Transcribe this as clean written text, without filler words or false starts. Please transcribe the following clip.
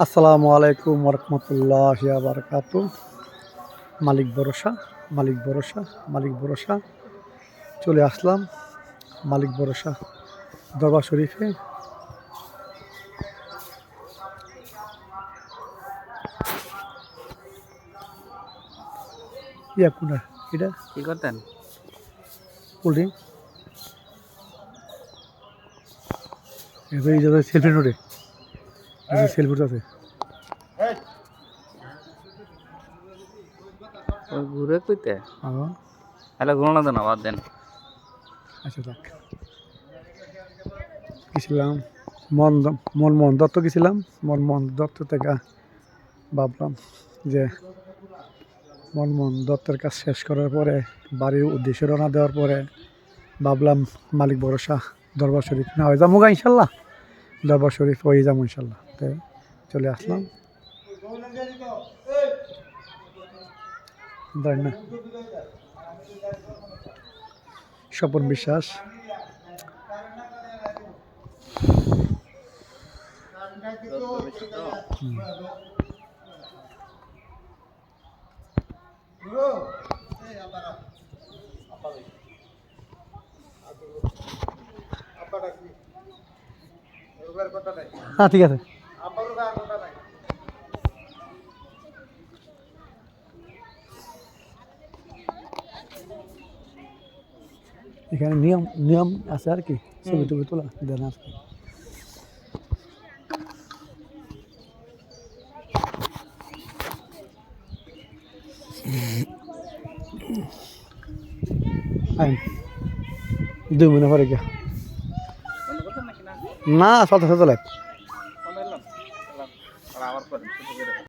আসসালামু আলাইকুম ওরহমতুল্লাহি ওয়া বারাকাতু। মালিক ভরসা, মালিক ভরসা, মালিক ভরসা। চলে আসলাম মালিক ভরসা দরবার শরীফে। ইয়া কোনটা এটা কি করতেন? কোল্ড ড্রিঙ্ক এই যে সেলফি নোটে সেলফি আছে। ওই ঘুরে কইতে হ্যাঁ, হ্যালো ঘুরো না, দেন বাদ দেন। আচ্ছা থাক। গেছিলাম মনমোহন দত্ত গেছিলাম। মনমোহন দত্ত থেকে ভাবলাম যে মনমোহন দত্তের কাজ শেষ করার পরে বাড়ির উদ্দেশ্যে রওনা দেওয়ার পরে ভাবলাম মালিক ভরসা দরবার শরীফ না হয়ে যাবো ইনশাল্লাহ। দরবার শরীফ হয়ে যাবো ইনশাল্লাহ। তো চলে আসলাম। না, স্বপন বিশ্বাস। হ্যাঁ ঠিক আছে। এখানে নিয়ম নিয়ম আছে আর কি, ছবি টবি তোলা দেন আর কি। আইন 2 মিনিট পরে গিয়া না চলতে চলে। আবার করেন।